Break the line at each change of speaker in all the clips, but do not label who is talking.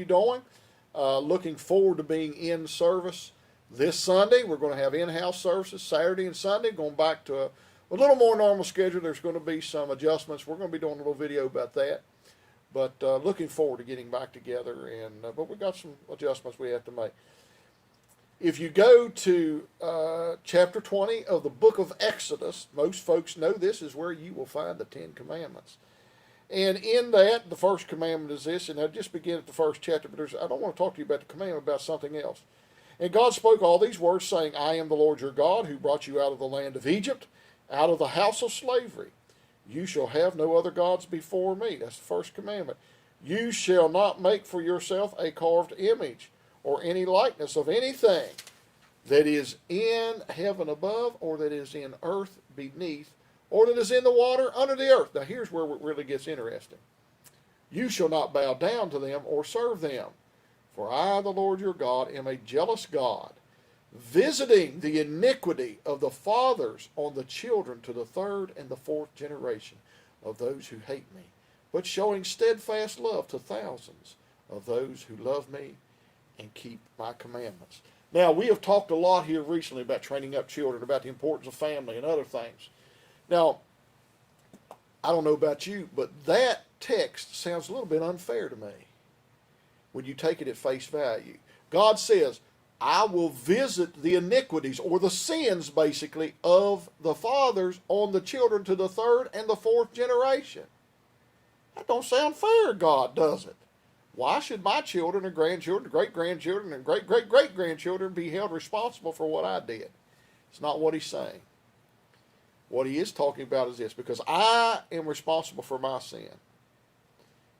doing? Looking forward to being in service this Sunday. We're going to have in-house services Saturday and Sunday, going back to a little more normal schedule. There's going to be some adjustments. We're going to be doing a little video about that. But looking forward to getting back together. But we've got some adjustments we have to make. If you go to chapter 20 of the book of Exodus, most folks know this is where you will find the Ten Commandments. And in that, the first commandment is this, and I just begin at the first chapter, but I don't want to talk to you about the commandment, about something else. And God spoke all these words, saying, I am the Lord your God, who brought you out of the land of Egypt, out of the house of slavery. You shall have no other gods before me. That's the first commandment. You shall not make for yourself a carved image, or any likeness of anything that is in heaven above, or that is in earth beneath, or that is in the water under the earth. Now here's where it really gets interesting. You shall not bow down to them or serve them. For I, the Lord your God, am a jealous God, visiting the iniquity of the fathers on the children to the third and the fourth generation of those who hate me, but showing steadfast love to thousands of those who love me and keep my commandments. Now, we have talked a lot here recently about training up children, about the importance of family and other things. Now, I don't know about you, but that text sounds a little bit unfair to me when you take it at face value. God says, I will visit the iniquities, or the sins, basically, of the fathers on the children to the third and the fourth generation. That don't sound fair, God, does it? Why should my children and grandchildren, great-grandchildren, and great-great-great-grandchildren be held responsible for what I did? It's not what he's saying. What he is talking about is this, because I am responsible for my sin.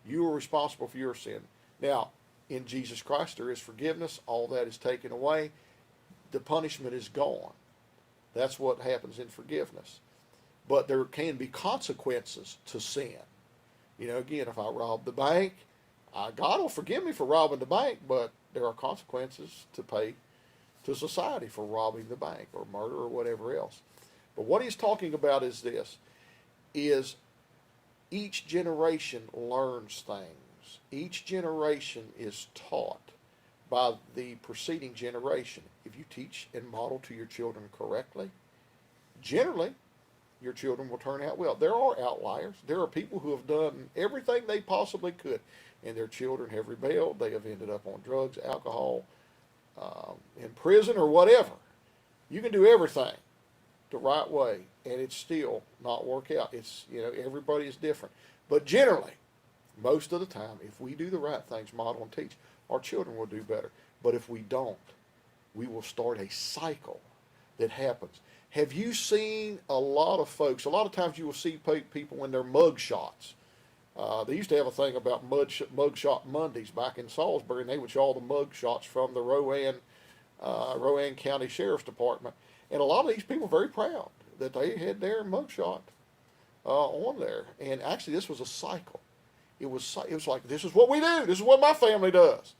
You are responsible for your sin. Now, in Jesus Christ, there is forgiveness. All that is taken away. The punishment is gone. That's what happens in forgiveness. But there can be consequences to sin. You know, again, if I rob the bank, God will forgive me for robbing the bank, but there are consequences to pay to society for robbing the bank or murder or whatever else. But what he's talking about is this, is each generation learns things. Each generation is taught by the preceding generation. If you teach and model to your children correctly, generally, your children will turn out well. There are outliers. There are people who have done everything they possibly could, and their children have rebelled. They have ended up on drugs, alcohol, in prison, or whatever. You can do everything the right way, and it's still not work out. It's, you know, everybody is different. But generally, most of the time, if we do the right things, model and teach, our children will do better. But if we don't, we will start a cycle that happens. Have you seen a lot of folks, a lot of times you will see people in their mug shots. They used to have a thing about mug shot Mondays back in Salisbury, and they would show all the mug shots from the Rowan County Sheriff's Department. And a lot of these people are very proud that they had their mugshot on there. And actually, this was a cycle. It was like, this is what we do. This is what my family does.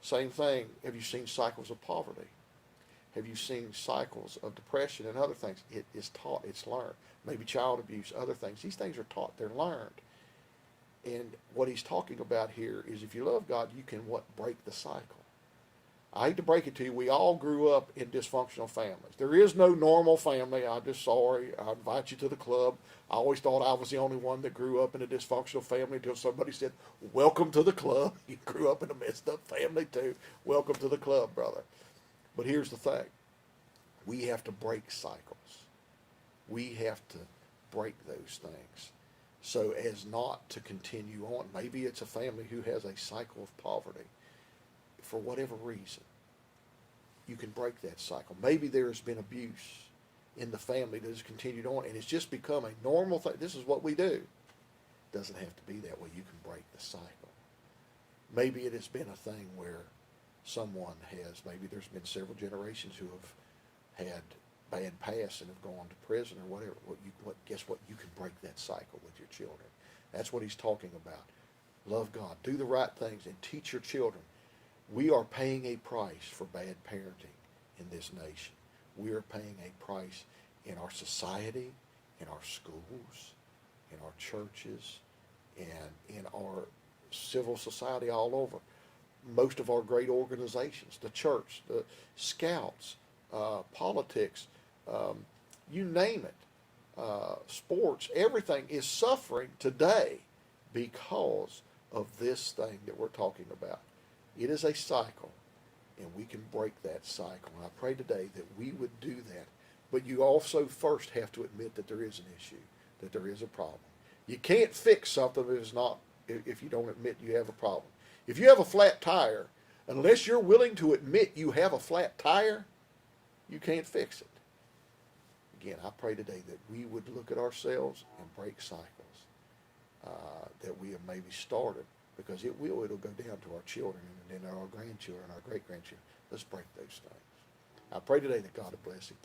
Same thing. Have you seen cycles of poverty? Have you seen cycles of depression and other things? It is taught. It's learned. Maybe child abuse, other things. These things are taught. They're learned. And what he's talking about here is if you love God, you can break the cycle. I hate to break it to you, we all grew up in dysfunctional families. There is no normal family. I'm just sorry. I invite you to the club. I always thought I was the only one that grew up in a dysfunctional family until somebody said, welcome to the club. You grew up in a messed up family too. Welcome to the club, brother. But here's the thing. We have to break cycles. We have to break those things so as not to continue on. Maybe it's a family who has a cycle of poverty. For whatever reason, you can break that cycle. Maybe there has been abuse in the family that has continued on, and it's just become a normal thing. This is what we do. It doesn't have to be that way. You can break the cycle. Maybe it has been a thing where maybe there's been several generations who have had bad past and have gone to prison or whatever. Guess what? You can break that cycle with your children. That's what he's talking about. Love God. Do the right things and teach your children. We are paying a price for bad parenting in this nation. We are paying a price in our society, in our schools, in our churches, and in our civil society all over. most of our great organizations, the church, the scouts, politics, you name it, sports, everything is suffering today because of this thing that we're talking about. It is a cycle, and we can break that cycle. And I pray today that we would do that. But you also first have to admit that there is an issue, that there is a problem. You can't fix something if you don't admit you have a problem. If you have a flat tire, unless you're willing to admit you have a flat tire, you can't fix it. Again, I pray today that we would look at ourselves and break cycles that we have maybe started, because it'll go down to our children and then our grandchildren, our great-grandchildren. Let's break those things. I pray today that God will bless and keep